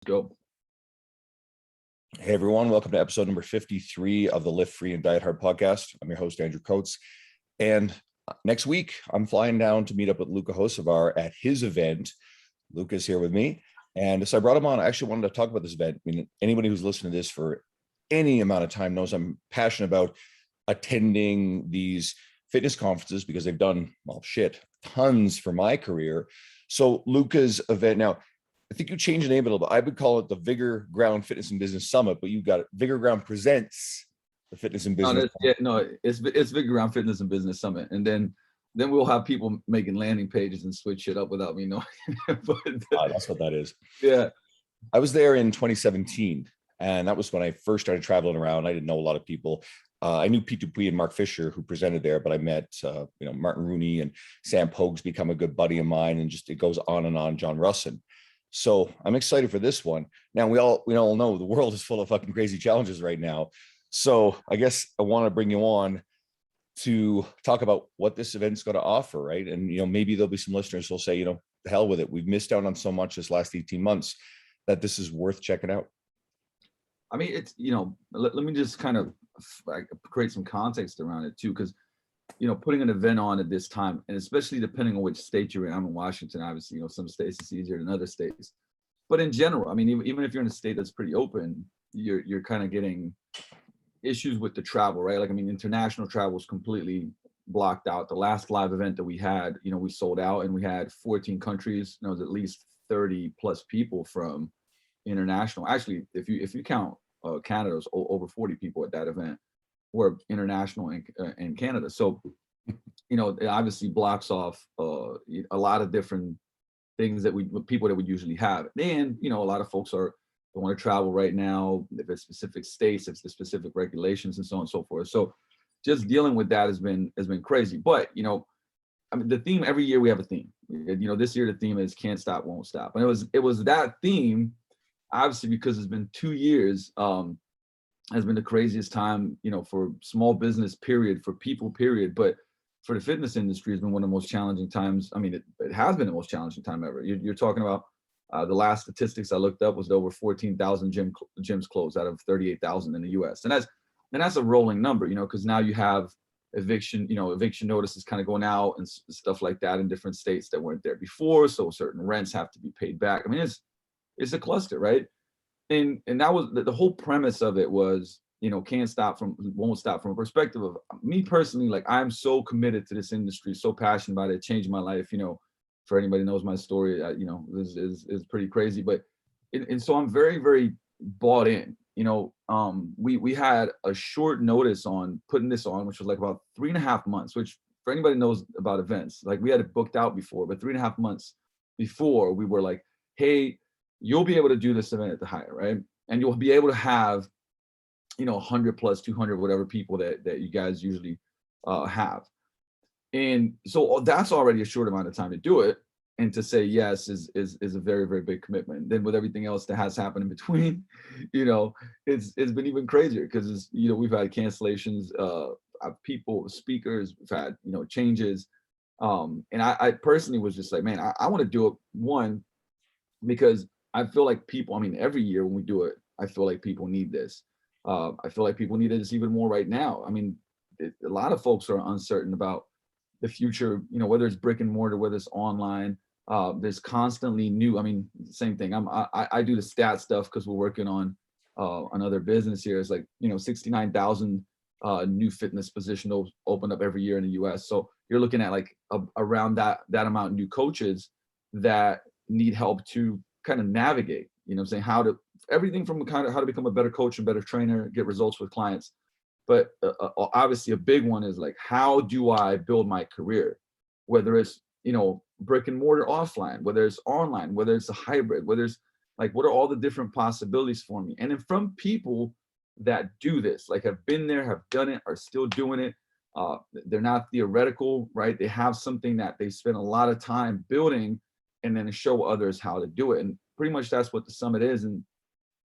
Go. Hey everyone, welcome to episode number 53 of the Lift Free and Diet Hard podcast. I'm your host, Andrew Coates. And next week, I'm flying down to meet up with Luka Hocevar at his event. Luka's here with me. And so I brought him on. I actually wanted to talk about this event. I mean, anybody who's listened to this for any amount of time knows I'm passionate about attending these fitness conferences because they've done, well, tons for my career. So Luka's event now, I think you changed the name a little bit. I would call it the Vigor Ground Fitness and Business Summit, but you got it. Vigor Ground presents the Fitness and Business. It's Vigor Ground Fitness and Business Summit, and then we'll have people making landing pages and switch shit up without me knowing. But that's what that is. Yeah, I was there in 2017, and that was when I first started traveling around. I didn't know a lot of people. I knew Pete Dupuis and Mark Fisher, who presented there, but I met Martin Rooney and Sam Pogue's become a good buddy of mine, and just it goes on and on. John Russin. So I'm excited for this one. Now we all know the world is full of fucking crazy challenges right now. So I guess I want to bring you on to talk about what this event's going to offer, right? And maybe there'll be some listeners who'll say, the hell with it. We've missed out on so much this last 18 months that this is worth checking out. I mean, it's let me just kind of create some context around it too, because putting an event on at this time, and especially depending on which state you're in. I'm in Washington, obviously, some states it's easier than other states. But in general, I mean, even if you're in a state that's pretty open, you're kind of getting issues with the travel, right? Like, I mean, international travel is completely blocked out. The last live event that we had, we sold out, and we had 14 countries. It was at least 30 plus people from international. Actually, if you count Canada, it was over 40 people at that event were international in Canada. So, it obviously blocks off a lot of different things people that we usually have. And, a lot of folks don't want to travel right now, if it's specific states, if it's the specific regulations and so on and so forth. So just dealing with that has been crazy. But, I mean, the theme, every year we have a theme. This year the theme is can't stop, won't stop. And it was that theme, obviously, because it's been 2 years, has been the craziest time, for small business period, for people period, but for the fitness industry has been one of the most challenging times. I mean, it has been the most challenging time ever. You're talking about the last statistics I looked up was over 14,000 gyms closed out of 38,000 in the U.S. And that's a rolling number, because now you have eviction notices kind of going out and stuff like that in different states that weren't there before. So certain rents have to be paid back. I mean, it's a cluster, right? And that was the whole premise of it was, won't stop from a perspective of me personally. Like, I'm so committed to this industry, so passionate about it. It changed my life. For anybody who knows my story, is pretty crazy. But and so I'm very, very bought in. We had a short notice on putting this on, which was like about 3.5 months. Which for anybody who knows about events, like we had it booked out before, but 3.5 months before we were like, hey, you'll be able to do this event at the Hyatt, right? And you'll be able to have, 100 plus 200, whatever people that you guys usually have. And so that's already a short amount of time to do it. And to say yes is a very, very big commitment. And then with everything else that has happened in between, it's been even crazier because we've had cancellations of people, speakers, we've had, changes. And I personally was just like, man, I want to do it, one, because I feel like people, I mean, every year when we do it, I feel like people need this. I feel like people need this even more right now. I mean, a lot of folks are uncertain about the future, whether it's brick and mortar, whether it's online. There's constantly new, I mean, same thing. I do the stat stuff because we're working on another business here. It's like, 69,000 new fitness positions open up every year in the US. So you're looking at like around that amount of new coaches that need help to kind of navigate, saying everything from kind of how to become a better coach and better trainer, get results with clients. But obviously a big one is like, how do I build my career? Whether it's, brick and mortar offline, whether it's online, whether it's a hybrid, whether it's like, what are all the different possibilities for me? And then from people that do this, like have been there, have done it, are still doing it. They're not theoretical, right? They have something that they spend a lot of time building and then show others how to do it. And pretty much that's what the summit is. And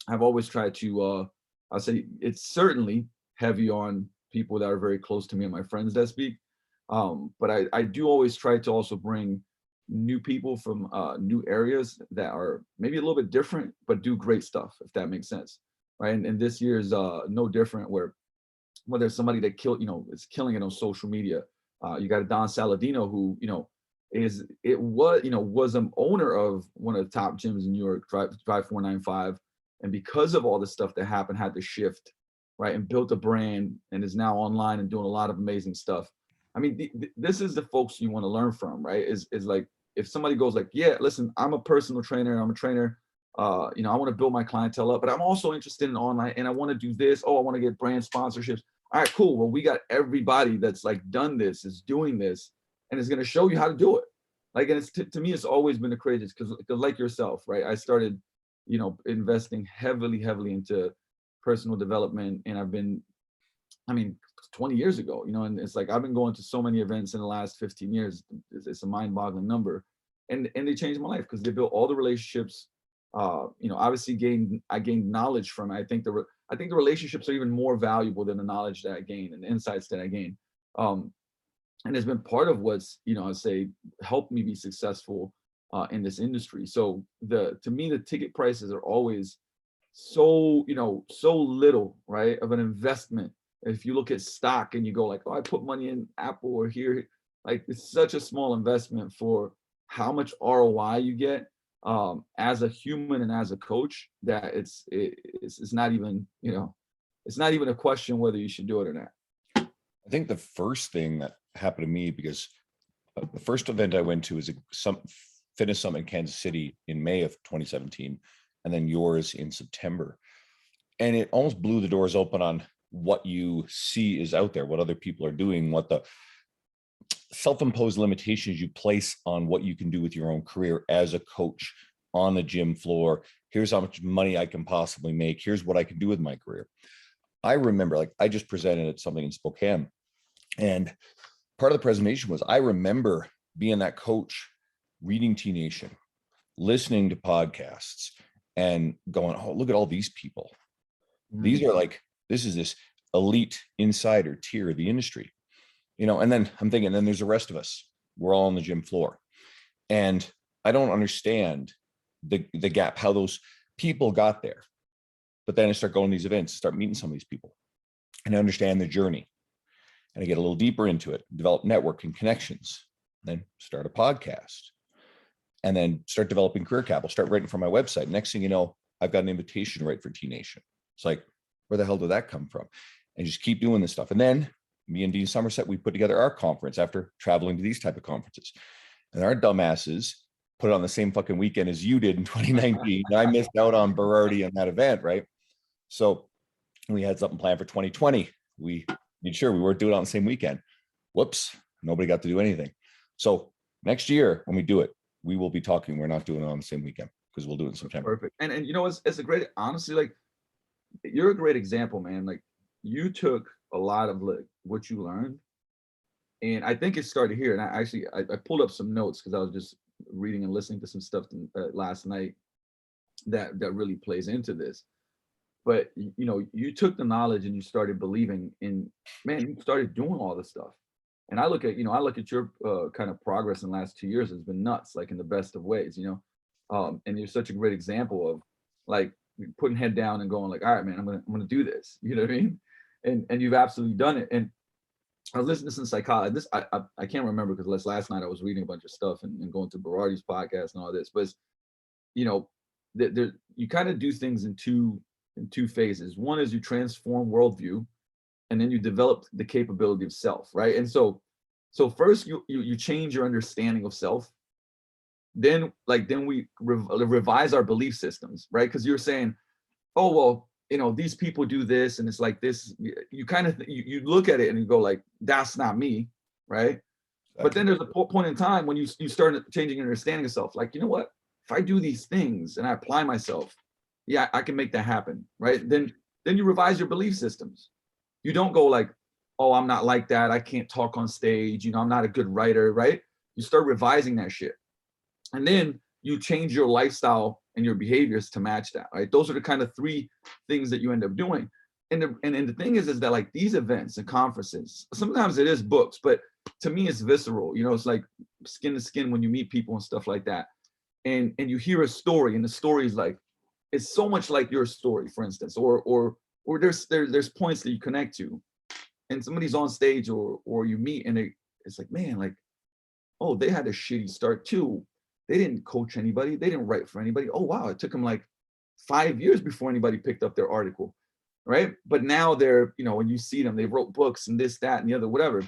I've always tried to, I'll say it's certainly heavy on people that are very close to me and my friends that speak. But I do always try to also bring new people from new areas that are maybe a little bit different, but do great stuff, if that makes sense, right? And this year is no different, where whether it's somebody that is killing it on social media. You got a Don Saladino who, was an owner of one of the top gyms in New York, Drive 495. And because of all the stuff that happened, had to shift, right? And built a brand and is now online and doing a lot of amazing stuff. I mean, this is the folks you want to learn from, right? Is like, if somebody goes like, yeah, listen, I'm a personal trainer, I'm a trainer, I want to build my clientele up, but I'm also interested in online and I want to do this. Oh, I want to get brand sponsorships. All right, cool. Well, we got everybody that's like done this, is doing this, and is going to show you how to do it. Like, and it's to me, it's always been the craziest because like yourself, right? I started, investing heavily into personal development, and I've been, 20 years ago, and it's like I've been going to so many events in the last 15 years. It's a mind-boggling number, and they changed my life because they built all the relationships. Obviously I gained knowledge from it. I think the relationships are even more valuable than the knowledge that I gain and the insights that I gain. And it's been part of what's, I say, helped me be successful in this industry. So to me, the ticket prices are always so little, right, of an investment. If you look at stock and you go like, oh, I put money in Apple or here, like it's such a small investment for how much ROI you get as a human and as a coach, that it's not even, it's not even a question whether you should do it or not. I think the first thing that happened to me, because the first event I went to was some fitness summit in Kansas City in May of 2017, and then yours in September. And it almost blew the doors open on what you see is out there, what other people are doing, what the self-imposed limitations you place on what you can do with your own career as a coach on the gym floor. Here's how much money I can possibly make. Here's what I can do with my career. I remember, like, I just presented at something in Spokane, and part of the presentation was, I remember being that coach, reading T Nation, listening to podcasts, and going, oh, look at all these people. These are like, this is this elite insider tier of the industry, and then I'm thinking, then there's the rest of us. We're all on the gym floor. And I don't understand the gap, how those people got there. But then I start going to these events, start meeting some of these people, and I understand the journey. And I get a little deeper into it, develop networking connections, then start a podcast, and then start developing career capital, start writing for my website. Next thing you know, I've got an invitation to write for T Nation. It's like, where the hell did that come from? And just keep doing this stuff. And then me and Dean Somerset, we put together our conference after traveling to these type of conferences. And our dumbasses put it on the same fucking weekend as you did in 2019. And I missed out on Berardi and that event, right? So we had something planned for 2020. We made sure we weren't doing it on the same weekend. Whoops, nobody got to do anything. So next year when we do it, we will be talking. We're not doing it on the same weekend because we'll do it in September. Perfect. And it's a great, honestly, like, you're a great example, man. Like, you took a lot of like what you learned, and I think it started here. And I pulled up some notes because I was just reading and listening to some stuff last night that really plays into this. But you took the knowledge and you started believing in, man, you started doing all this stuff. And I look at your kind of progress in the last 2 years has been nuts, like in the best of ways, and you're such a great example of like putting head down and going like, all right, man, I'm gonna do this. You know what I mean? And you've absolutely done it. And I was listening to some psychology. This I can't remember because last night I was reading a bunch of stuff and going to Berardi's podcast and all this. But you kind of do things in two phases. One is you transform worldview, and then you develop the capability of self, right? And so first you change your understanding of self. Then we revise our belief systems, right? Because you're saying, oh, well, these people do this and it's like this. You kind of you look at it and you go like, that's not me, right? Exactly. But then there's a point in time when you start changing your understanding of self. Like, you know what? If I do these things and I apply myself, yeah, I can make that happen, right? Then you revise your belief systems. You don't go like, oh, I'm not like that. I can't talk on stage. I'm not a good writer, right? You start revising that shit. And then you change your lifestyle and your behaviors to match that, right? Those are the kind of three things that you end up doing. And the thing is that like these events and conferences, sometimes it is books, but to me, it's visceral. It's like skin to skin when you meet people and stuff like that. And you hear a story, and the story is like, it's so much like your story, for instance, or there's points that you connect to, and somebody's on stage, or you meet, and it's like, man, like, oh, they had a shitty start too. They didn't coach anybody. They didn't write for anybody. Oh, wow. It took them like 5 years before anybody picked up their article. Right. But now they're, when you see them, they wrote books and this, that, and the other, whatever.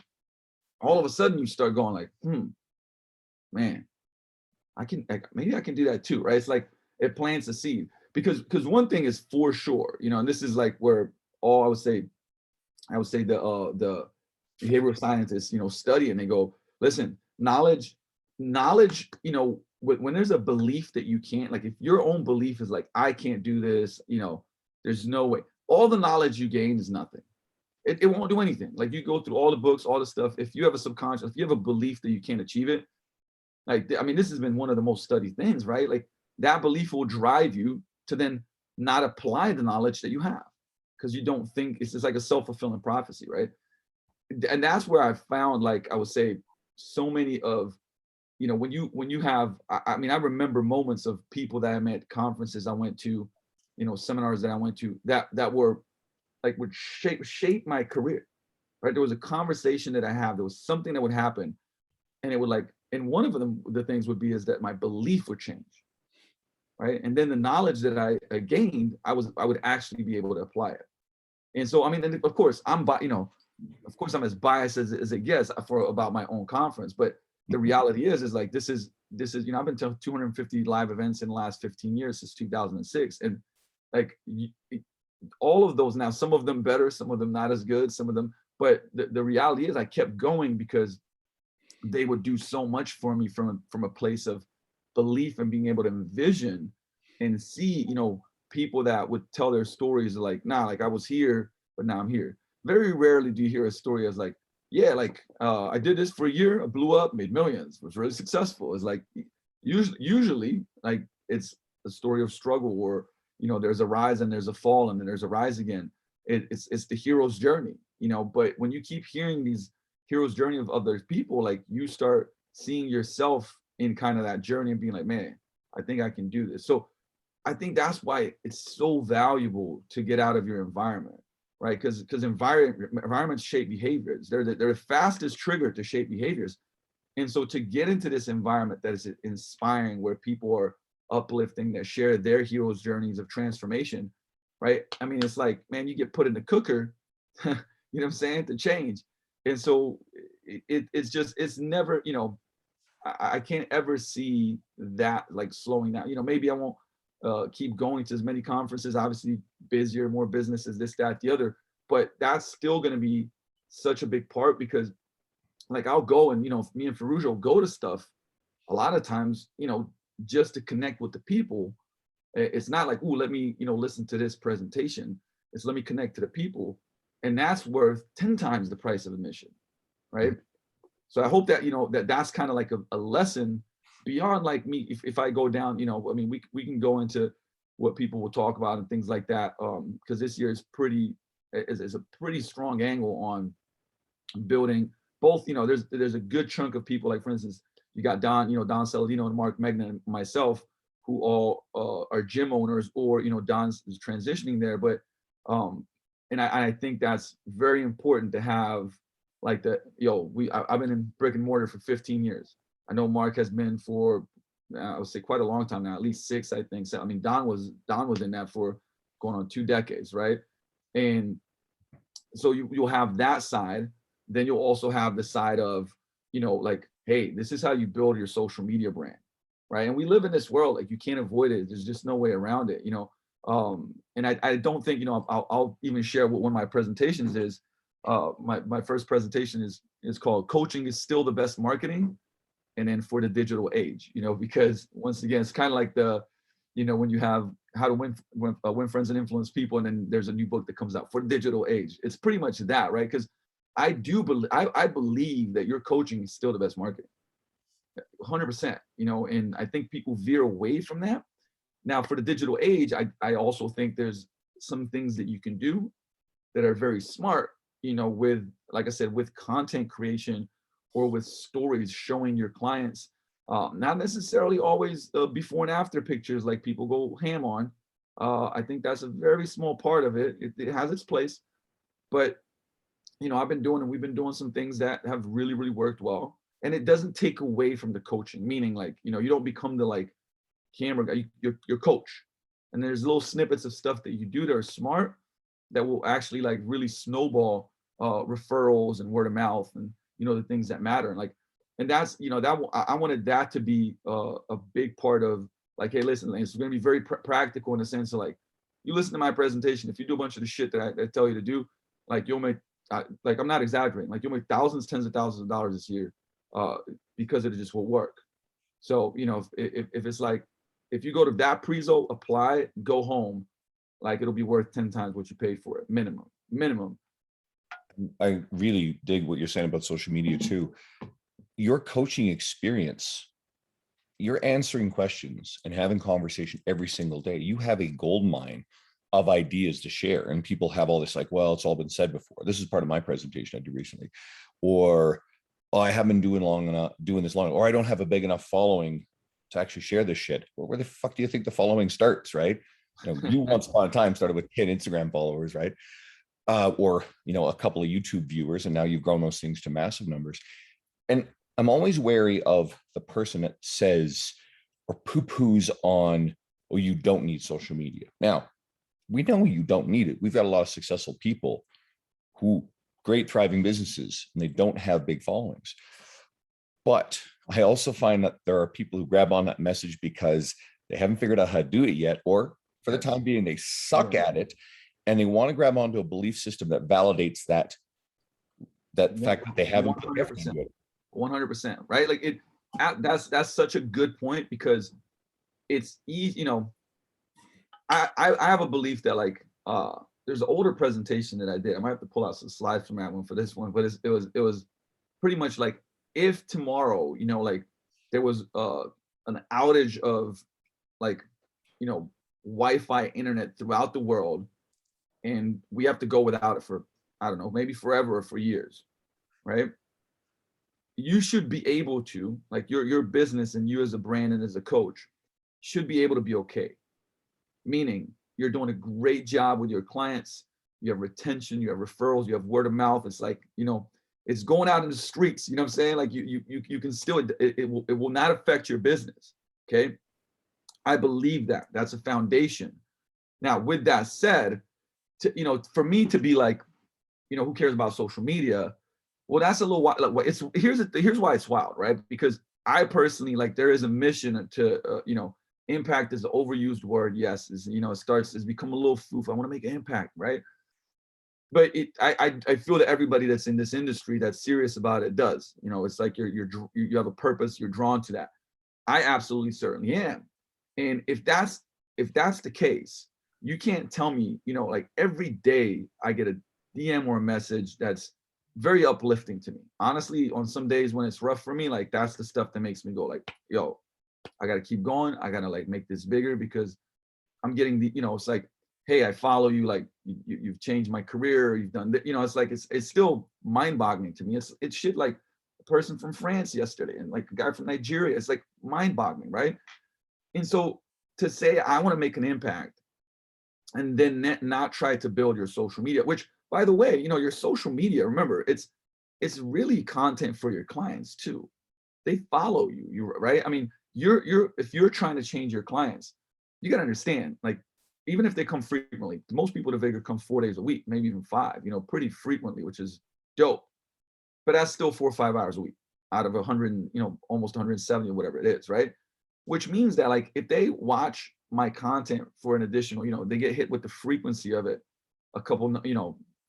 All of a sudden you start going like, man, maybe I can do that too. Right. It's like it plants a seed, because one thing is for sure, and this is like where all I would say the behavioral scientists, study, and they go, listen, knowledge, when there's a belief that you can't, like if your own belief is like, I can't do this, there's no way. All the knowledge you gain is nothing. It won't do anything. Like you go through all the books, all the stuff. If you have a subconscious, if you have a belief that you can't achieve it, like, I mean, this has been one of the most studied things, right? Like that belief will drive you to then not apply the knowledge that you have, because you don't think it's just like a self-fulfilling prophecy, right? And that's where I found, like, I would say, so many of, when you have, I mean, I remember moments of people that I met, conferences I went to, seminars that I went to, that were like, would shape my career, right? There was a conversation that I have, there was something that would happen, and it would like, and one of them, the things would be is that my belief would change, right? And then the knowledge that I gained, I would actually be able to apply it. And so, I mean, and of course, of course, I'm as biased as it gets about my own conference, but the reality is like, this is, I've been to 250 live events in the last 15 years, since 2006. And like all of those now, some of them better, some of them not as good, some of them, but the reality is I kept going because they would do so much for me from a place of belief, and being able to envision and see, people that would tell their stories like, nah, like I was here, but now I'm here. Very rarely do you hear a story as like, yeah, like I did this for a year, I blew up, made millions, was really successful. It's like usually like it's a story of struggle, or there's a rise and there's a fall and then there's a rise again. It's the hero's journey, but when you keep hearing these hero's journey of other people, like you start seeing yourself in kind of that journey and being like, man, I think I can do this. So I think that's why it's so valuable to get out of your environment, right? Because environments shape behaviors. They're the fastest trigger to shape behaviors. And so to get into this environment that is inspiring, where people are uplifting, that share their heroes' journeys of transformation, right? I mean, it's like, man, you get put in the cooker, you know what I'm saying, to change. And so it's never, I can't ever see that like slowing down. Maybe I won't keep going to as many conferences, obviously busier, more businesses, this, that, the other, but that's still going to be such a big part, because like I'll go and, me and Farouja will go to stuff a lot of times, just to connect with the people. It's not like, ooh, let me, listen to this presentation. It's let me connect to the people. And that's worth 10 times the price of admission, right? So I hope that, that's kind of like a lesson beyond like me. If I go down, I mean, we can go into what people will talk about and things like that. Because this year is a pretty strong angle on building both, there's a good chunk of people, like for instance, you got Don Saladino and Mark Megna and myself, who all are gym owners, or, Don's is transitioning there. But and I think that's very important to have, like I've been in brick and mortar for 15 years. I know Mark has been for, I would say, quite a long time now, at least 6, I think. So, I mean, Don was in that for going on 2 decades, right? And so you'll have that side. Then you'll also have the side of, like, hey, this is how you build your social media brand, right? And we live in this world, like you can't avoid it. There's just no way around it, and I don't think, I'll even share what one of my presentations is. My first presentation is called "Coaching is Still the Best Marketing," and then for the digital age, because once again, it's kind of like when you have How to Win Friends and Influence People, and then there's a new book that comes out for the digital age. It's pretty much that, right? Because I believe that your coaching is still the best marketing, 100%. And I think people veer away from that. Now, for the digital age, I also think there's some things that you can do that are very smart, with, like I said, with content creation or with stories showing your clients, not necessarily always before and after pictures like people go ham on. I think that's a very small part of it. It has its place, but we've been doing some things that have really, really worked well. And it doesn't take away from the coaching, meaning like, you don't become the like camera guy, you're your coach. And there's little snippets of stuff that you do that are smart that will actually like really snowball referrals and word of mouth and, the things that matter. And like, and that's, I wanted that to be a big part of like, hey, listen, it's going to be very practical in the sense of like, you listen to my presentation, if you do a bunch of the shit that I tell you to do, like you'll make, like I'm not exaggerating, like you'll make thousands, tens of thousands of dollars this year because it just will work. So, if it's like, if you go to that prezo, apply, go home, like it'll be worth 10 times what you paid for it, minimum. I really dig what you're saying about social media too. Your coaching experience, you're answering questions and having conversation every single day. You have a gold mine of ideas to share. And people have all this like, well, it's all been said before. This is part of my presentation I did recently. Or, oh, I haven't been doing this long, or I don't have a big enough following to actually share this shit. Well, where the fuck do you think the following starts, right? You once upon a time started with 10 Instagram followers, right? Or, a couple of YouTube viewers, and now you've grown those things to massive numbers. And I'm always wary of the person that says or poo-poos on, oh, you don't need social media. Now, we know you don't need it. We've got a lot of successful people who great thriving businesses, and they don't have big followings. But I also find that there are people who grab on that message because they haven't figured out how to do it yet, or for the time being, they suck at it, and they want to grab onto a belief system that validates that fact that they haven't put effort into it. 100%, right? Like that's such a good point, because it's easy, I have a belief that like there's an older presentation that I did. I might have to pull out some slides from that one for this one, but it was pretty much like, if tomorrow, like there was an outage of like, Wi-Fi internet throughout the world, and we have to go without it for, I don't know, maybe forever or for years, right? You should be able to, like your business and you as a brand and as a coach should be able to be okay. Meaning you're doing a great job with your clients, you have retention, you have referrals, you have word of mouth. It's like, it's going out in the streets, you know what I'm saying? Like you can still, it will not affect your business, okay? I believe that. That's a foundation. Now, with that said, for me to be like, who cares about social media? Well, that's a little wild. Like, here's why it's wild, right? Because I personally, like, there is a mission to, impact is an overused word. Yes, it's become a little foof. I want to make an impact, right? But I feel that everybody that's in this industry that's serious about it does. It's like you have a purpose. You're drawn to that. I absolutely certainly am. And if that's the case, you can't tell me, like every day I get a DM or a message that's very uplifting to me. Honestly, on some days when it's rough for me, like that's the stuff that makes me go like, yo, I got to keep going. I got to like make this bigger, because I'm getting the, it's like, hey, I follow you, like you've changed my career, you've done that, it's like, it's still mind boggling to me. It's shit like a person from France yesterday and like a guy from Nigeria. It's like mind boggling, right? And so to say I want to make an impact and then not try to build your social media, which by the way, your social media, remember, it's really content for your clients too. They follow you, right? I mean, if you're trying to change your clients, you got to understand, like, even if they come frequently, most people to Vigor come 4 days a week, maybe even 5, pretty frequently, which is dope. But that's still 4 or 5 hours a week out of 100, almost 170 or whatever it is, right? Which means that like if they watch my content for an additional, they get hit with the frequency of it a couple,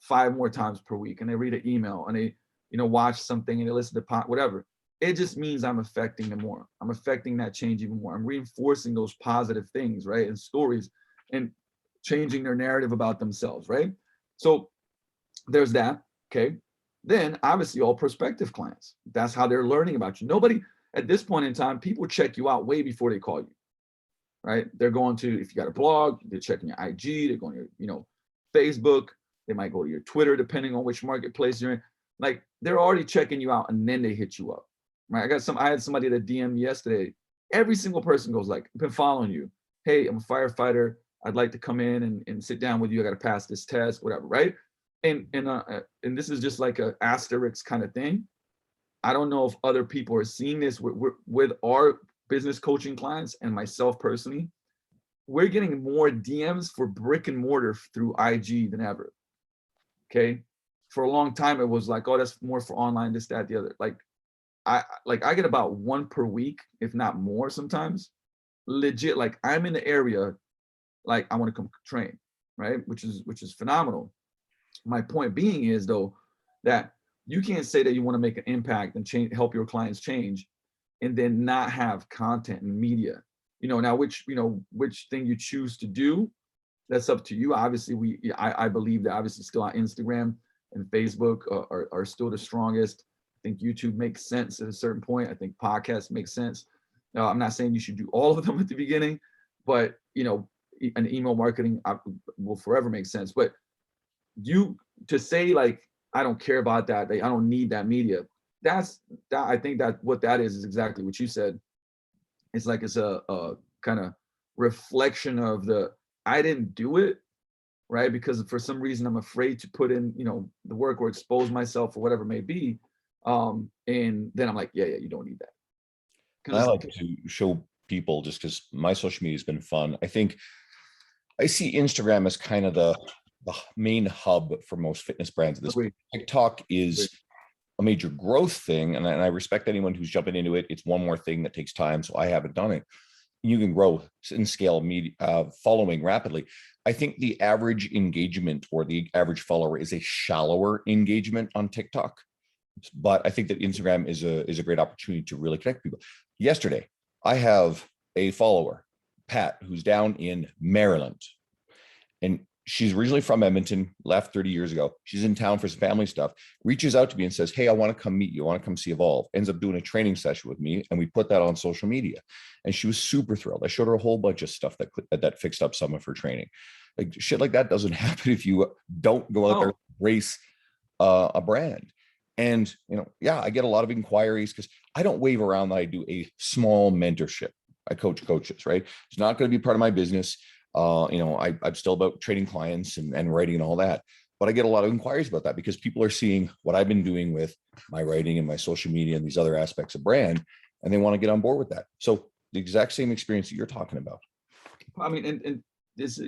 5 more times per week, and they read an email and they, watch something and they listen to whatever. It just means I'm affecting them more. I'm affecting that change even more. I'm reinforcing those positive things, right? And stories, and changing their narrative about themselves, right? So there's that, okay? Then obviously all prospective clients, that's how they're learning about you. Nobody, at this point in time, people check you out way before they call you, right? They're going to, if you got a blog, they're checking your IG, they're going to, Facebook, they might go to your Twitter, depending on which marketplace you're in. like they're already checking you out and then they hit you up. Right. I had somebody that DM me yesterday. Every single person goes like, I've been following you. Hey, I'm a firefighter. I'd like to come in and sit down with you. I got to pass this test, whatever. Right. And this is just like a asterisk kind of thing. I don't know if other people are seeing this with our business coaching clients and myself personally. We're getting more DMs for brick and mortar through IG than ever. Okay. For a long time, it was like, oh, that's more for online, this, that, the other. I get about one per week, if not more sometimes. Legit, like I'm in the area, like I want to come train, right? Which is phenomenal. My point being is though, that you can't say that you want to make an impact and help your clients change, and then not have content and media. Now which thing you choose to do, that's up to you. Obviously, I believe that obviously still on Instagram and Facebook are still the strongest. I think YouTube makes sense at a certain point. I think podcasts make sense. Now, I'm not saying you should do all of them at the beginning, but an email marketing will forever make sense. But to say like, I don't care about that, I don't need that media. I think that what that is exactly what you said. It's like it's a kind of reflection of I didn't do it, right? Because for some reason I'm afraid to put in, the work or expose myself or whatever it may be. And then I'm like, yeah, you don't need that. I like to show people, just because my social media has been fun. I think I see Instagram as kind of the main hub for most fitness brands at this point. TikTok is a major growth thing, and I respect anyone who's jumping into it. It's one more thing that takes time, so I haven't done it. You can grow and scale media following rapidly. I think the average engagement or the average follower is a shallower engagement on TikTok, but I think that Instagram is a great opportunity to really connect people. Yesterday, I have a follower, Pat, who's down in Maryland, and she's originally from Edmonton, left 30 years ago. She's in town for some family stuff, reaches out to me and says, hey, I want to come meet you. I want to come see Evolve. Ends up doing a training session with me, and we put that on social media. And she was super thrilled. I showed her a whole bunch of stuff that fixed up some of her training. Like shit like that doesn't happen if you don't go out there and race a brand. And, I get a lot of inquiries because I don't wave around that I do a small mentorship. I coach coaches, right? It's not going to be part of my business. I'm still about training clients and writing and all that, but I get a lot of inquiries about that because people are seeing what I've been doing with my writing and my social media and these other aspects of brand, and they want to get on board with that. So the exact same experience that you're talking about. I mean, and this,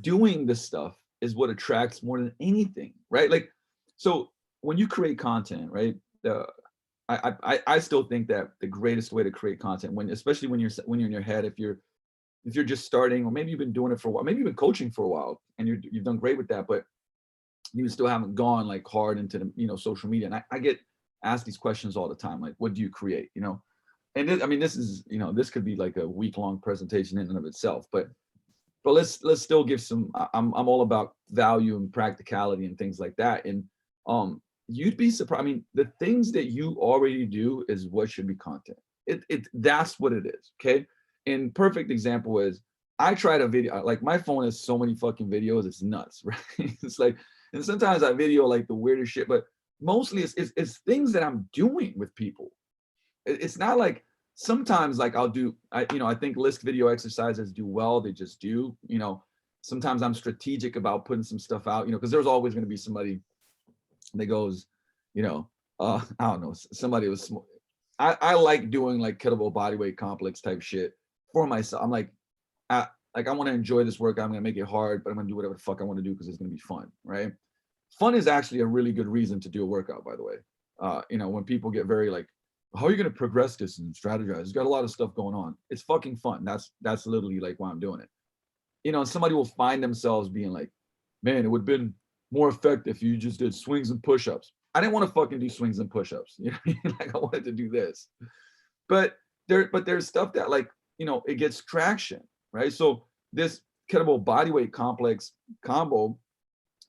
doing this stuff is what attracts more than anything, right? Like, so when you create content, right? I still think that the greatest way to create content, especially when you're in your head, if you're just starting, or maybe you've been doing it for a while, maybe you've been coaching for a while and you've done great with that, but you still haven't gone like hard into the, social media. And I get asked these questions all the time. Like, what do you create? And this is, this could be like a week-long presentation in and of itself, but let's still give some, I'm all about value and practicality and things like that. And you'd be surprised. I mean, the things that you already do is what should be content. That's what it is. Okay. And perfect example is I tried a video, like my phone has so many fucking videos, it's nuts, right? It's like, and sometimes I video like the weirdest shit, but mostly it's things that I'm doing with people. It's not like sometimes like I think list video exercises do well, they just do, sometimes I'm strategic about putting some stuff out, because there's always going to be somebody that goes, I don't know, somebody was, I like doing like kettlebell bodyweight complex type shit for myself. I'm like, I want to enjoy this workout. I'm going to make it hard, but I'm going to do whatever the fuck I want to do because it's going to be fun, right? Fun is actually a really good reason to do a workout, by the way. When people get very like, how are you going to progress this and strategize? It's got a lot of stuff going on. It's fucking fun. That's literally like why I'm doing it. And somebody will find themselves being like, man, it would have been more effective if you just did swings and push-ups. I didn't want to fucking do swings and push-ups. Like I wanted to do this. But there's stuff that like, it gets traction, right? So this kettlebell bodyweight complex combo,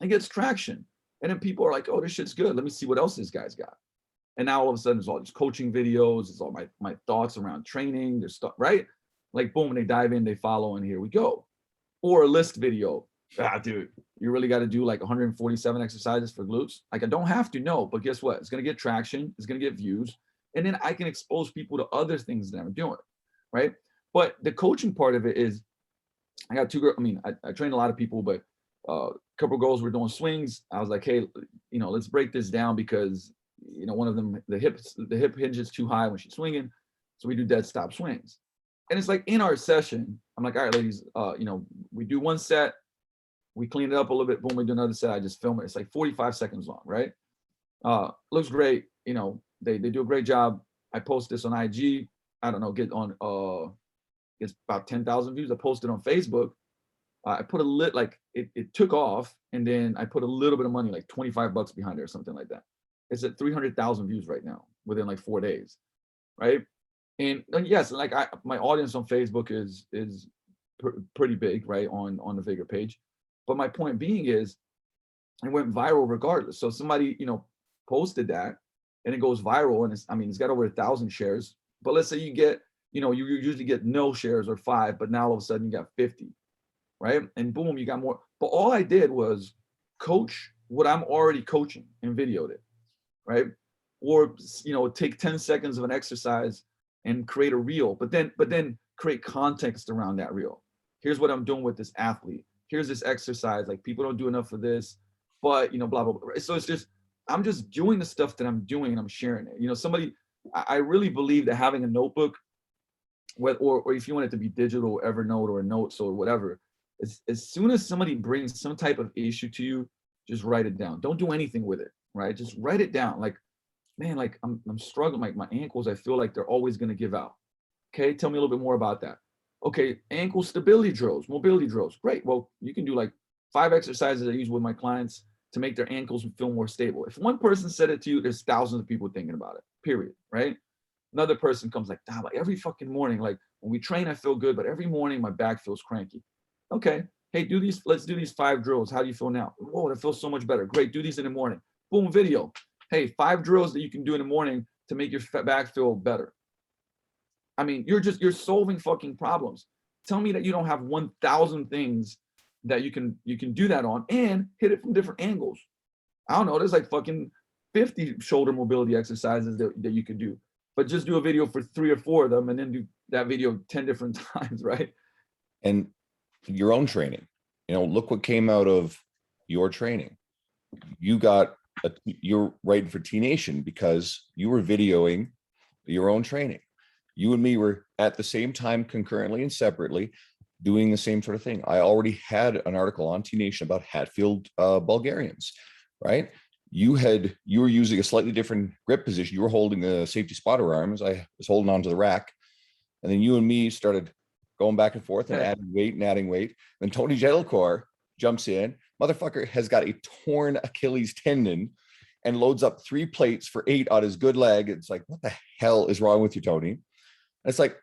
it gets traction. And then people are like, oh, this shit's good. Let me see what else this guy's got. And now all of a sudden, there's all these coaching videos. It's all my thoughts around training. There's stuff, right? Like, boom, they dive in, they follow, and here we go. Or a list video. Dude, you really got to do like 147 exercises for glutes. Like I don't have to, no, but guess what? It's going to get traction. It's going to get views. And then I can expose people to other things that I'm doing. Right. But the coaching part of it is I got two girls. I mean, I train a lot of people, but a couple of girls were doing swings. I was like, hey, let's break this down because, one of them, the hip hinge is too high when she's swinging. So we do dead stop swings. And it's like in our session, I'm like, all right, ladies, we do one set, we clean it up a little bit, boom, we do another set. I just film it. It's like 45 seconds long, right? Looks great. They do a great job. I post this on IG. I don't know, get on it's about 10,000 views. I posted on Facebook. I put it took off, and then I put a little bit of money, like $25 behind it or something like that. It's at 300,000 views right now within like 4 days, right? And yes, like my audience on Facebook is pretty big, right, on the Vigor page. But my point being is, it went viral regardless. So somebody posted that, and it goes viral, and it's got over 1,000 shares. But let's say you get you usually get no shares or 5, but now all of a sudden you got 50, right? And boom, you got more. But all I did was coach what I'm already coaching and videoed it, right? Or take 10 seconds of an exercise and create a reel, but then create context around that reel. Here's what I'm doing with this athlete. Here's this exercise. Like people don't do enough of this, but blah blah blah. So it's just I'm just doing the stuff that I'm doing and I'm sharing it. I really believe that having a notebook, or if you want it to be digital, Evernote or Notes or whatever, as soon as somebody brings some type of issue to you, just write it down. Don't do anything with it, right? Just write it down. Like, man, like I'm struggling. Like my ankles, I feel like they're always going to give out. Okay, tell me a little bit more about that. Okay, ankle stability drills, mobility drills. Great. Well, you can do like 5 exercises I use with my clients to make their ankles feel more stable. If one person said it to you, there's thousands of people thinking about it, period, right? Another person comes like, like every fucking morning, like when we train, I feel good, but every morning my back feels cranky. Okay, hey, let's do these 5 drills. How do you feel now? Whoa, that feels so much better. Great, do these in the morning. Boom, video. Hey, 5 drills that you can do in the morning to make your back feel better. I mean, you're solving fucking problems. Tell me that you don't have 1,000 things that you can do that on and hit it from different angles. I don't know, there's like fucking 50 shoulder mobility exercises that you can do, but just do a video for 3 or 4 of them and then do that video 10 different times, right? And your own training, look what came out of your training. You're writing for T Nation because you were videoing your own training. You and me were at the same time, concurrently and separately, doing the same sort of thing. I already had an article on T Nation about Hatfield Bulgarians, right? You were using a slightly different grip position. You were holding the safety spotter arms. I was holding onto the rack. And then you and me started going back and forth and adding weight. Then Tony Gelcourt jumps in. Motherfucker has got a torn Achilles tendon and loads up 3 plates for 8 on his good leg. It's like, what the hell is wrong with you, Tony? And it's like,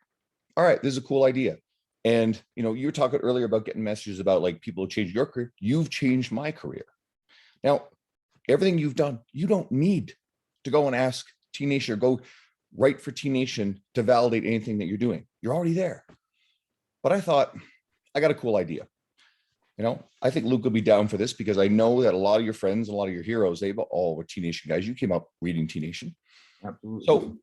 all right, this is a cool idea. And, you were talking earlier about getting messages about like people who change your career. You've changed my career. Now, everything you've done, you don't need to go and ask T Nation or go write for T Nation to validate anything that you're doing. You're already there. But I thought, I got a cool idea. I think Luke will be down for this because I know that a lot of your friends, a lot of your heroes, they've all were T Nation guys. You came up reading T Nation. Absolutely. So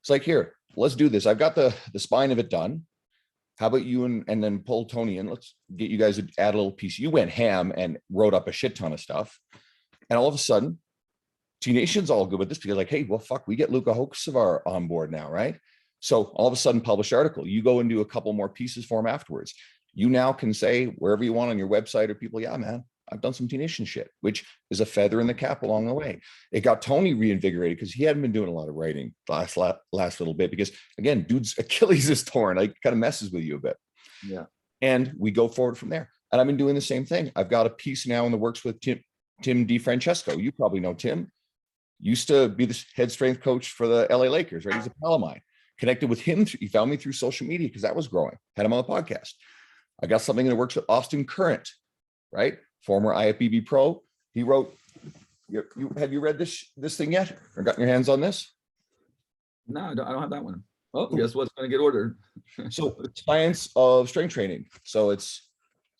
it's like, here, let's do this. I've got the spine of it done. How about you and then pull Tony in? Let's get you guys to add a little piece. You went ham and wrote up a shit ton of stuff. And all of a sudden, T Nation's all good with this because like, hey, well, fuck, we get Luka Hocevar on board now, right? So all of a sudden, published article. You go and do a couple more pieces for him afterwards. You now can say wherever you want on your website or people, yeah, man, I've done some T Nation shit, which is a feather in the cap along the way. It got Tony reinvigorated because he hadn't been doing a lot of writing last little bit because, again, dude's Achilles is torn. Like, kind of messes with you a bit. Yeah. And we go forward from there. And I've been doing the same thing. I've got a piece now in the works with Tim DiFrancesco. You probably know Tim. Used to be the head strength coach for the LA Lakers, right? He's a pal of mine. Connected with him. He found me through social media because that was growing. Had him on the podcast. I got something that works with Austin Current, right? Former IFBB pro. He wrote, have you read this thing yet? Or gotten your hands on this? No, I don't have that one. Oh, guess what's going to get ordered? So, Science of Strength Training. So it's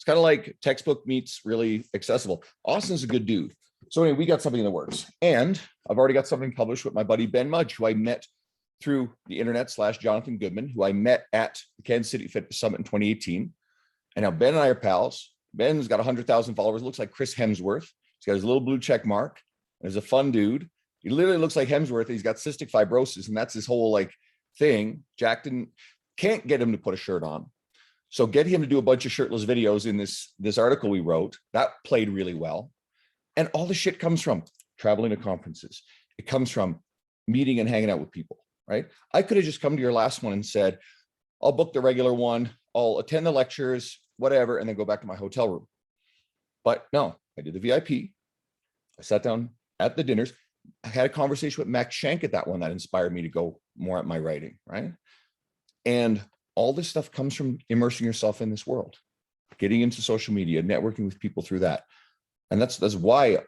kind of like textbook meets really accessible. Austin's a good dude. So anyway, we got something in the works, and I've already got something published with my buddy Ben Mudge, who I met through the internet / Jonathan Goodman, who I met at the Kansas City Fitness Summit in 2018. And now Ben and I are pals. Ben's got 100,000 followers, looks like Chris Hemsworth. He's got his little blue check mark. He's a fun dude. He literally looks like Hemsworth. He's got cystic fibrosis, and that's his whole like thing. Jack can't get him to put a shirt on. So get him to do a bunch of shirtless videos in this article we wrote. That played really well. And all the shit comes from traveling to conferences. It comes from meeting and hanging out with people, right? I could have just come to your last one and said, I'll book the regular one, I'll attend the lectures, whatever, and then go back to my hotel room. But no, I did the VIP. I sat down at the dinners. I had a conversation with Max Shank at that one that inspired me to go more at my writing, right? And all this stuff comes from immersing yourself in this world, getting into social media, networking with people through that. And that's why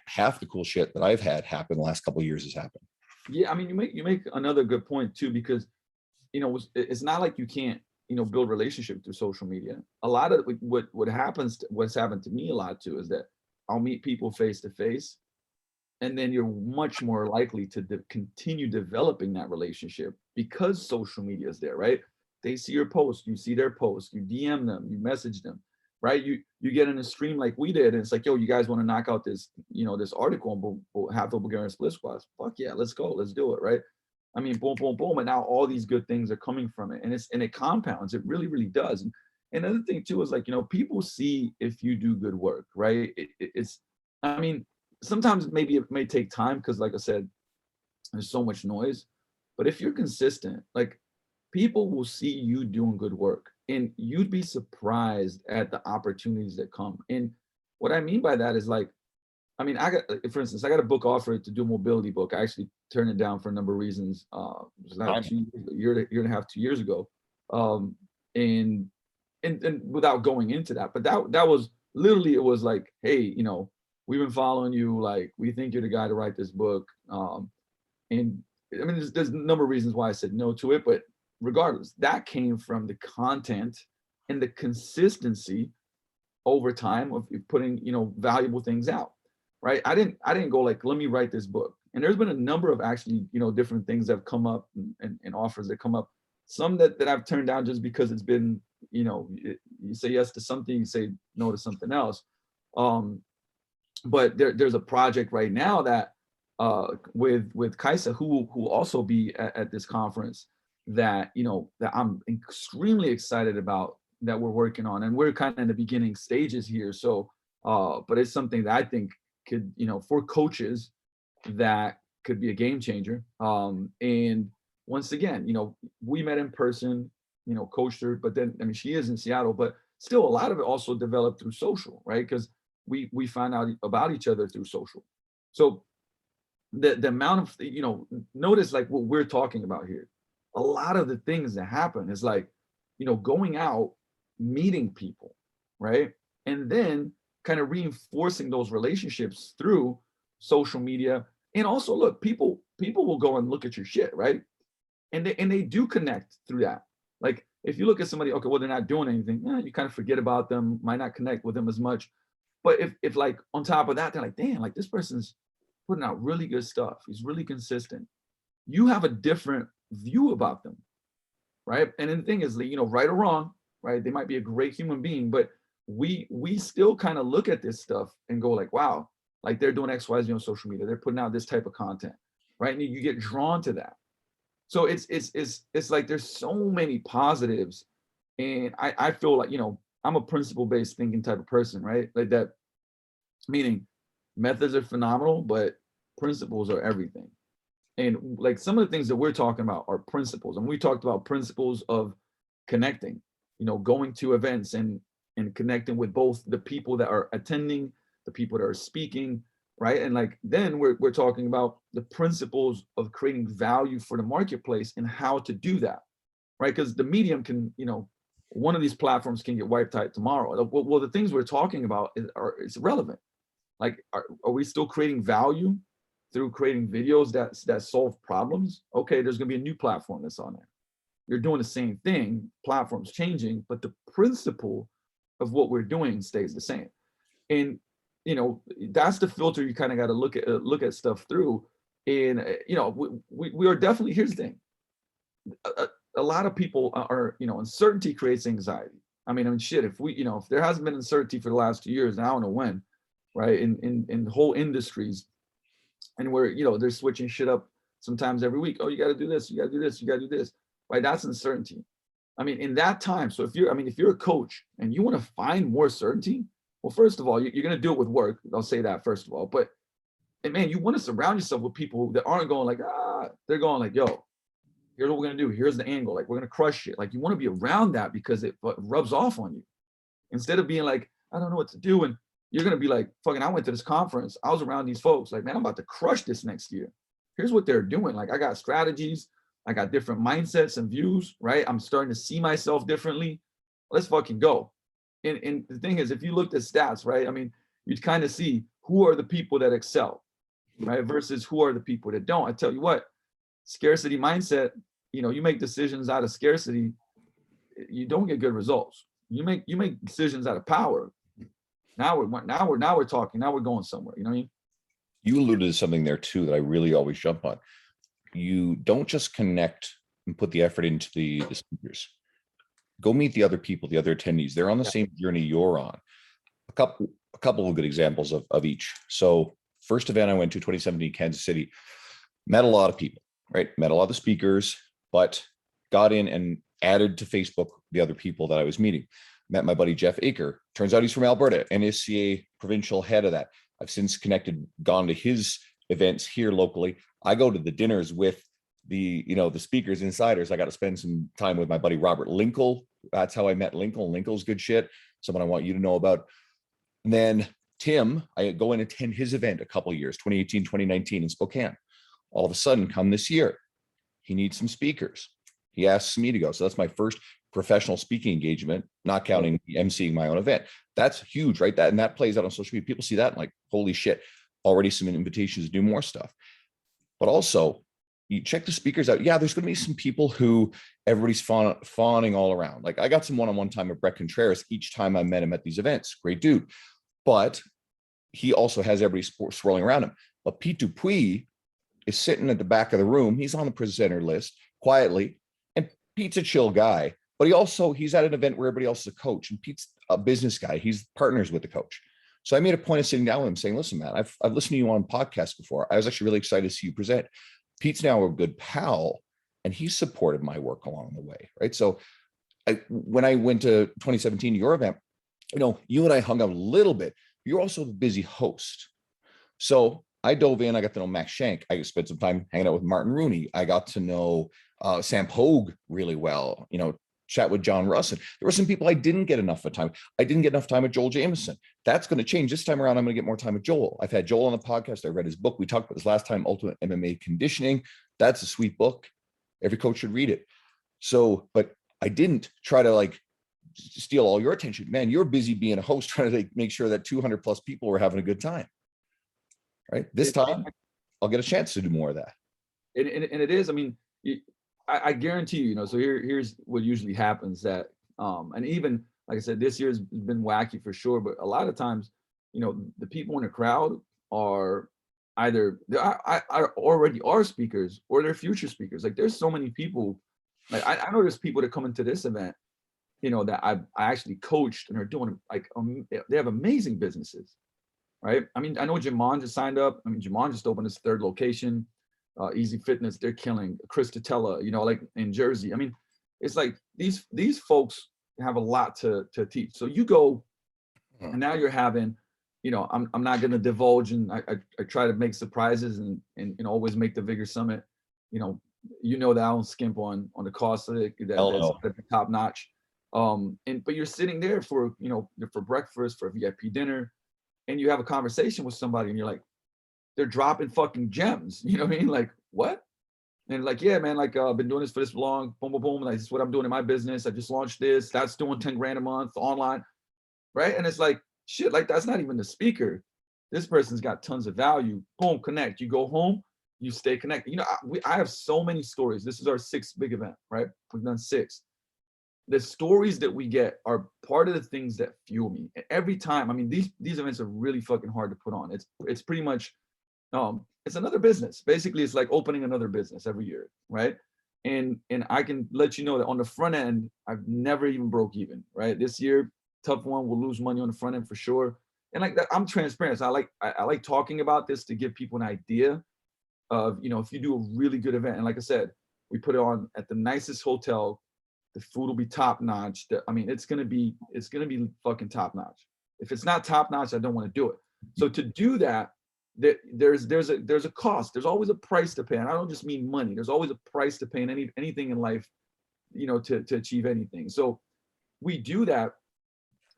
half the cool shit that I've had happen the last couple of years has happened. Yeah, I mean, you make another good point too, because it's not like you can't build relationship through social media. A lot of what's happened to me a lot too is that I'll meet people face to face, and then you're much more likely to continue developing that relationship because social media is there, right? They see your post, you see their post, you DM them, you message them, right? You get in a stream like we did, and it's like, yo, you guys want to knock out this, this article on half of Bulgarian split squats? Fuck yeah, let's go, let's do it, right? I mean, boom, boom, boom, and now all these good things are coming from it, and it compounds. It really, really does. And another thing too is like, people see if you do good work, right? It's, I mean, sometimes maybe it may take time because, like I said, there's so much noise. But if you're consistent, like, people will see you doing good work, and you'd be surprised at the opportunities that come. And what I mean by that is like, I mean, for instance, I got a book offer to do a mobility book. I actually turned it down for a number of reasons. It was like a year and a half, 2 years ago. And without going into that, but that was literally, it was like, hey, we've been following you. Like, we think you're the guy to write this book. And I mean, there's a number of reasons why I said no to it, but regardless, that came from the content and the consistency over time of putting, valuable things out, right? I didn't go like, let me write this book. And there's been a number of actually, different things that have come up and offers that come up. Some that I've turned down just because it's been, you say yes to something, you say no to something else. But there's a project right now that with Kaisa, who will also be at this conference, that that I'm extremely excited about, that we're working on, and we're kind of in the beginning stages here. So but it's something that I think could, for coaches, that could be a game changer. And once again, we met in person, coached her, but then, I mean, she is in Seattle, but still a lot of it also developed through social, right? Because we find out about each other through social. So the amount of, notice like what we're talking about here. A lot of the things that happen is like, going out, meeting people, right? And then kind of reinforcing those relationships through social media. And also, look, people will go and look at your shit, right? And they do connect through that. Like, if you look at somebody, okay, well, they're not doing anything, you kind of forget about them, might not connect with them as much. But if like on top of that, they're like, damn, like this person's putting out really good stuff, he's really consistent, you have a different view about them, right? And then the thing is, right or wrong, right? They might be a great human being, but we still kind of look at this stuff and go like, wow, like they're doing X, Y, Z on social media, they're putting out this type of content, right? And you get drawn to that. So it's like there's so many positives, and I feel like, I'm a principle-based thinking type of person, right? Like that, meaning methods are phenomenal, but principles are everything. And like some of the things that we're talking about are principles. And we talked about principles of connecting, going to events and connecting with both the people that are attending, the people that are speaking, right? And like, then we're talking about the principles of creating value for the marketplace and how to do that, right? Because the medium can, one of these platforms can get wiped out tomorrow. Well, the things we're talking about it's relevant. Like, are we still creating value through creating videos that solve problems? Okay, there's gonna be a new platform that's on there. You're doing the same thing, platforms changing, but the principle of what we're doing stays the same. And that's the filter you kind of got to look at stuff through. And we are definitely, here's the thing, a lot of people are, uncertainty creates anxiety. I mean, shit, if there hasn't been uncertainty for the last 2 years, and I don't know when, right? In whole industries, and where, they're switching shit up sometimes every week. Oh, you got to do this, you got to do this, you got to do this, right? That's uncertainty. I mean, in that time, so if you're a coach and you want to find more certainty, well, first of all, you're going to do it with work. I'll say that first of all, but man, you want to surround yourself with people that aren't going like, they're going like, yo, here's what we're going to do. Here's the angle. Like, we're going to crush it. Like, you want to be around that because it rubs off on you, instead of being like, I don't know what to do. And you're going to be like, fucking, I went to this conference. I was around these folks. Like, man, I'm about to crush this next year. Here's what they're doing. Like, I got strategies. I got different mindsets and views, right? I'm starting to see myself differently. Let's fucking go. And the thing is, if you looked at stats, right? I mean, you'd kind of see who are the people that excel, right? Versus who are the people that don't. I tell you what, scarcity mindset, you make decisions out of scarcity, you don't get good results. You make decisions out of power. Now we're talking. Now we're going somewhere. You know what I mean? You alluded to something there too that I really always jump on. You don't just connect and put the effort into the speakers. Go meet the other people, the other attendees. They're on the same journey you're on. A couple of good examples of each. So first event I went to, 2017, Kansas City, met a lot of people, right? Met a lot of speakers, but got in and added to Facebook the other people that I was meeting. Met my buddy Jeff Aker. Turns out he's from Alberta, NSCA provincial head of that. I've since connected, gone to his events here locally. I go to the dinners with the speakers, insiders. I got to spend some time with my buddy Robert Linkle. That's how I met Linkle. Linkle's good shit. Someone I want you to know about. And then Tim, I go and attend his event a couple of years, 2018, 2019 in Spokane. All of a sudden, come this year, he needs some speakers. He asks me to go. So that's my first professional speaking engagement, not counting emceeing my own event. That's huge, right? That plays out on social media. People see that and like, holy shit, already some invitations to do more stuff. But also, you check the speakers out. Yeah, there's going to be some people who everybody's fawning all around. Like, I got some one-on-one time with Brett Contreras each time I met him at these events. Great dude. But he also has everybody swirling around him. But Pete Dupuis is sitting at the back of the room. He's on the presenter list quietly. And Pete's a chill guy. But he's at an event where everybody else is a coach. And Pete's a business guy. He's partners with the coach. So I made a point of sitting down with him saying, listen, man, I've listened to you on podcasts before. I was actually really excited to see you present. Pete's now a good pal, and he supported my work along the way, right? So when I went to 2017, your event, you and I hung out a little bit. You're also the busy host. So I dove in, I got to know Max Shank. I spent some time hanging out with Martin Rooney. I got to know Sam Pogue really well, chat with John Russ. And there were some people I didn't get enough of time. I didn't get enough time with Joel Jameson. That's going to change. This time around, I'm going to get more time with Joel. I've had Joel on the podcast. I read his book. We talked about this last time, Ultimate MMA Conditioning. That's a sweet book. Every coach should read it. So, but I didn't try to like steal all your attention. Man, you're busy being a host, trying to make sure that 200 plus people were having a good time. Right. This time, I'll get a chance to do more of that. And it is, I mean, I guarantee you, so here's what usually happens that, and even, like I said, this year's been wacky for sure, but a lot of times, the people in the crowd are either, I already are speakers or they're future speakers. Like, there's so many people, like, I know there's people that come into this event, that I actually coached and are doing, like, they have amazing businesses, right? I mean, I know Jamon just signed up. I mean, Jamon just opened his 3rd location. Easy Fitness, they're killing. Chris Tatella, like in Jersey. I mean, it's like these folks have a lot to teach. So you go, and now you're having, I'm not going to divulge, and I try to make surprises and always make the Vigor Summit. That I don't skimp on the cost of it. That's at the top notch. But you're sitting there for for breakfast, for a VIP dinner, and you have a conversation with somebody, and you're like, they're dropping fucking gems. You know what I mean? Like, what? And like, yeah, man, like, I've been doing this for this long, boom, boom, boom. Like, this is what I'm doing in my business. I just launched this. That's doing 10 grand a month online. Right. And it's like, shit, like, that's not even the speaker. This person's got tons of value. Boom, connect. You go home, you stay connected. I have so many stories. This is our 6th big event, right? We've done 6. the stories that we get are part of the things that fuel me. Every time, I mean, these events are really fucking hard to put on. It's pretty much it's another business. Basically, it's like opening another business every year, right? And I can let you know that on the front end, I've never even broke even, right? This year, tough one, we'll lose money on the front end for sure. And like that, I'm transparent. So I like talking about this to give people an idea of, if you do a really good event, and like I said, we put it on at the nicest hotel, the food will be top notch. I mean, it's gonna be fucking top notch. If it's not top notch, I don't want to do it. So to do that, there's a cost. There's always a price to pay, and I don't just mean money. There's always a price to pay in anything in life, to achieve anything. So we do that,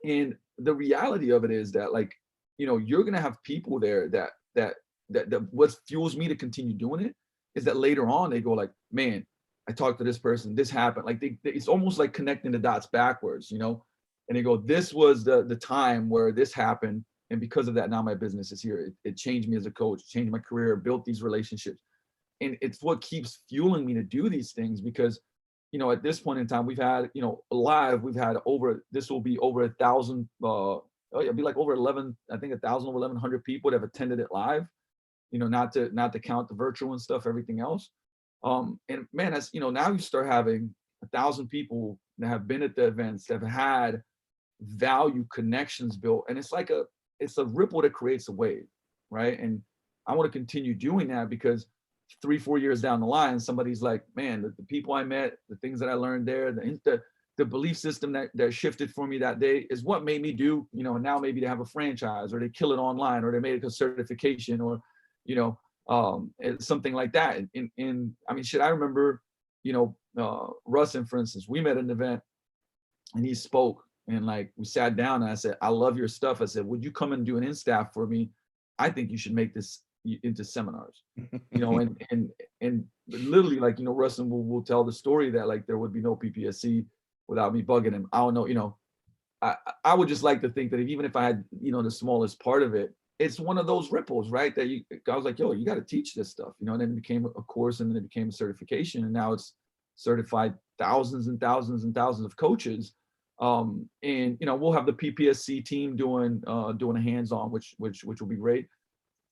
and the reality of it is that, like, you're gonna have people there that what fuels me to continue doing it is that later on they go like, man, I talked to this person, this happened. Like it's almost like connecting the dots backwards, and they go, this was the time where this happened, and because of that, now my business is here. It changed me as a coach, changed my career, built these relationships, and it's what keeps fueling me to do these things. Because at this point in time, we've had, live, we've had this will be over 1,000, it'll be like over 11, I think 1,000, over 1,100 people that have attended it live, not to count the virtual and stuff, everything else. And man, that's, now you start having 1,000 people that have been at the events, that have had value connections built. And it's a ripple that creates a wave, right? And I want to continue doing that, because 3-4 years down the line, somebody's like, man, the people I met, the things that I learned there, the belief system that shifted for me that day is what made me do, now maybe they have a franchise, or they kill it online, or they made a certification, or, something like that. And I mean, shit, I remember, Rustin, for instance, we met at an event and he spoke, and like, we sat down and I said, I love your stuff. I said, would you come and do an in-staff for me? I think you should make this into seminars, and literally, like, Rustin will tell the story that, like, there would be no PPSC without me bugging him. I don't know, I would just like to think that even if I had, the smallest part of it, it's one of those ripples, right? That I was like, yo, you got to teach this stuff, and then it became a course, and then it became a certification, and now it's certified thousands and thousands and thousands of coaches. And we'll have the PPSC team doing a hands-on, which will be great.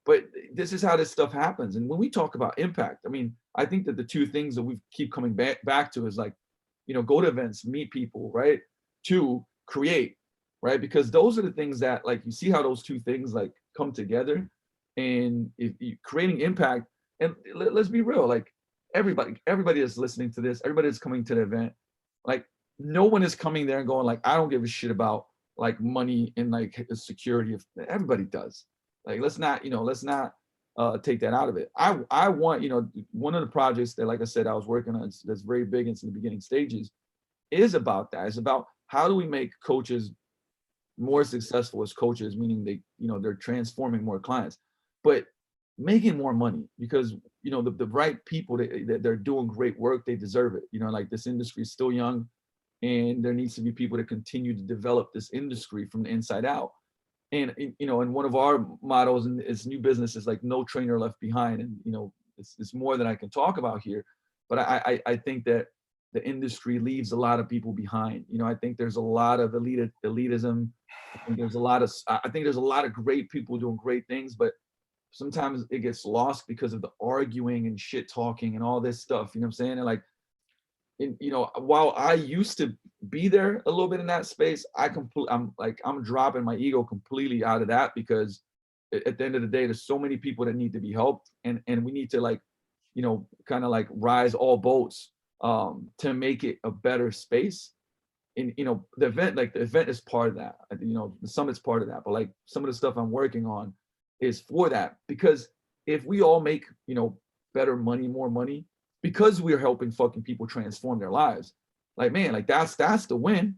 But this is how this stuff happens. And when we talk about impact, I mean, I think that the two things that we keep coming back to is, like, go to events, meet people, right? 2, create, right? Because those are the things that, like, you see how those two things, like, come together. And if you creating impact, and let's be real, like, everybody that's listening to this, everybody that's coming to the event, like, no one is coming there and going like, I don't give a shit about, like, money and, like, the security of everybody does. Like, let's not take that out of it. I want, one of the projects that, like I said, I was working on that's very big into the beginning stages is about that. It's about how do we make coaches more successful as coaches, meaning they're transforming more clients, but making more money, because the right people they're doing great work, they deserve it. Like, this industry is still young, and there needs to be people to continue to develop this industry from the inside out. And and one of our mottos in this new business is like, no trainer left behind. And it's more than I can talk about here, but I think that the industry leaves a lot of people behind. I think there's a lot of elitism. I think there's a lot of great people doing great things, but sometimes it gets lost because of the arguing and shit talking and all this stuff. You know what I'm saying? And like, while I used to be there a little bit in that space, I'm dropping my ego completely out of that, because at the end of the day, there's so many people that need to be helped, and we need to, like, kind of like rise all boats to make it a better space. And the event is part of that. The summit's part of that, but like, some of the stuff I'm working on is for that, because if we all make better money, more money, because we're helping fucking people transform their lives, like, man, like, that's the win.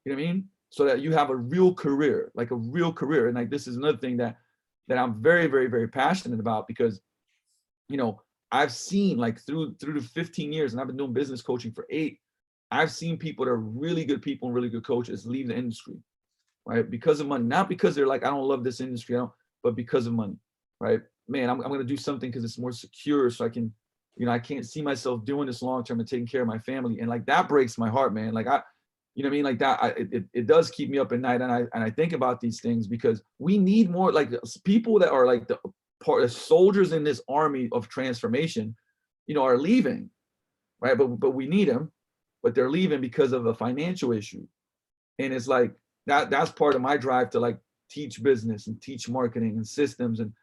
You know what I mean? So that you have a real career, like a real career. And like, this is another thing that I'm very, very, very passionate about, because I've seen, like, through the 15 years, and I've been doing business coaching for 8, I've seen people that are really good people and really good coaches leave the industry, right? Because of money, not because they're like, I don't love this industry, but because of money, right? Man, I'm going to do something because it's more secure, so I can, I can't see myself doing this long term and taking care of my family. And like, that breaks my heart, man. Like, You know what I mean? Like that, it does keep me up at night. And I think about these things because we need more like people that are like the soldiers in this army of transformation, are leaving, right? But we need them, but they're leaving because of a financial issue. And it's like that's part of my drive to like teach business and teach marketing and systems and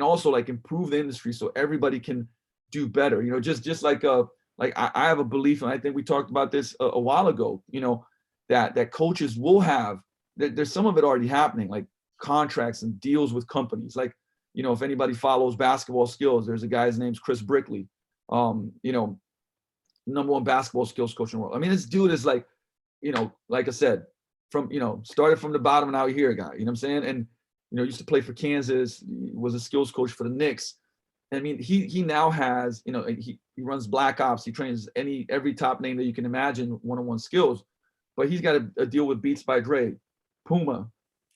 also like improve the industry so everybody can do better. Just like I have a belief, and I think we talked about this a while ago, that coaches will have, there's some of it already happening, like contracts and deals with companies. Like, if anybody follows basketball skills, there's a guy, his name's Chris Brickley, number one basketball skills coach in the world. I mean, this dude is like, like I said, from, started from the bottom and now here guy, you know what I'm saying? And, used to play for Kansas, was a skills coach for the Knicks. I mean, he now has, he runs Black Ops. He trains every top name that you can imagine, one-on-one skills. But he's got a deal with Beats by Dre, Puma.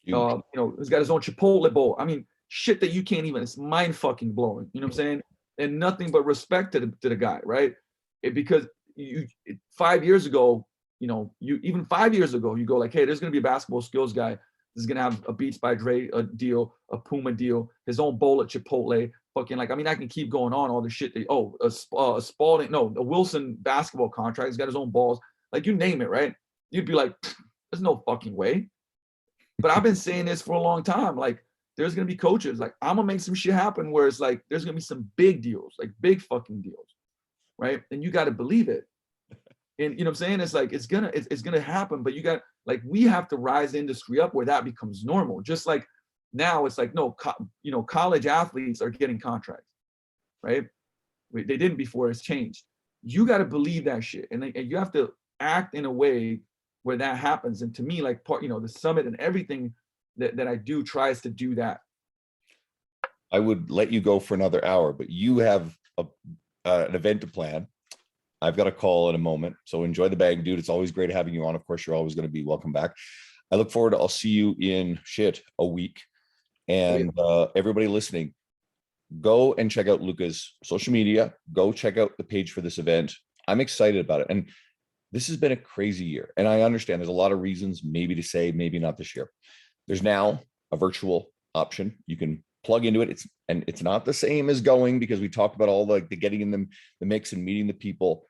He's got his own Chipotle bowl. I mean, shit that you can't even. It's mind fucking blowing. You know what I'm saying? And nothing but respect to the guy, right? Because 5 years ago, even 5 years ago, you go like, hey, there's gonna be a basketball skills guy. This is gonna have a Beats by Dre deal, a Puma deal, his own bowl at Chipotle. Fucking like, I mean, I can keep going on all the shit. A Spalding, no, a Wilson basketball contract. He's got his own balls. Like you name it, right? You'd be like, there's no fucking way. But I've been saying this for a long time. Like, there's gonna be coaches. Like, I'm gonna make some shit happen where it's like there's gonna be some big deals, like big fucking deals, right? And you got to believe it. And you know what I'm saying? It's like it's gonna happen. But you got we have to rise the industry up where that becomes normal. Just like now, it's like no, college athletes are getting contracts, right? They didn't before. It's changed. You got to believe that shit, and you have to act in a way where that happens. And to me, like the summit and everything that I do tries to do that. I would let you go for another hour, but you have an event to plan. I've got a call in a moment. So enjoy the bag, dude. It's always great having you on. Of course, you're always going to be welcome back. I look forward to, I'll see you in a week. And everybody listening, go and check out Luka's social media. Go check out the page for this event. I'm excited about it. And this has been a crazy year. And I understand there's a lot of reasons maybe to say, maybe not this year. There's now a virtual option. You can plug into it. It's not the same as going, because we talked about all the getting in the mix and meeting the people,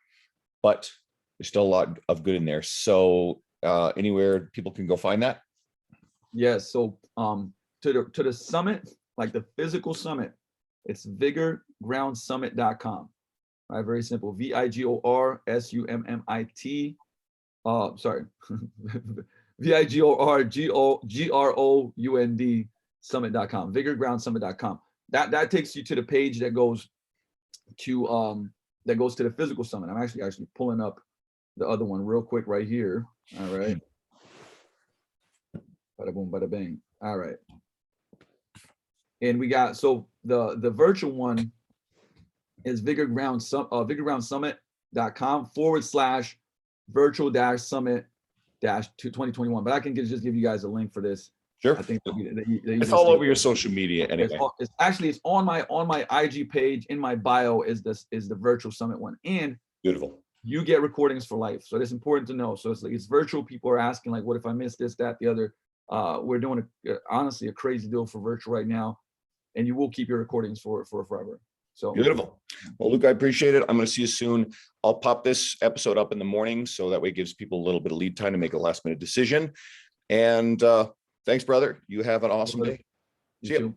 but there's still a lot of good in there. So anywhere people can go find that. Yes. So to the summit, like the physical summit, it's vigorgroundsummit.com. Right, very simple. VIGORSUMMIT. Sorry, VIGORGROUND summit.com. Vigorgroundsummit.com. That takes you to the page that goes to the physical summit. I'm actually pulling up the other one real quick right here. All right. Bada boom, bada bang. All right. And we got, so the virtual one is vigorgroundsummit.com/virtual-summit-2021. But I can just give you guys a link for this. Sure. I think it's all over your social media anyway. It's on my IG page. In my bio is the virtual summit one. And beautiful. You get recordings for life. So it's important to know. So it's virtual. People are asking like, what if I miss this, that, the other? We're doing honestly a crazy deal for virtual right now, and you will keep your recordings for forever. So beautiful. Well, Luke, I appreciate it. I'm going to see you soon. I'll pop this episode up in the morning, so that way it gives people a little bit of lead time to make a last minute decision. And thanks, brother. You have an awesome day. See you.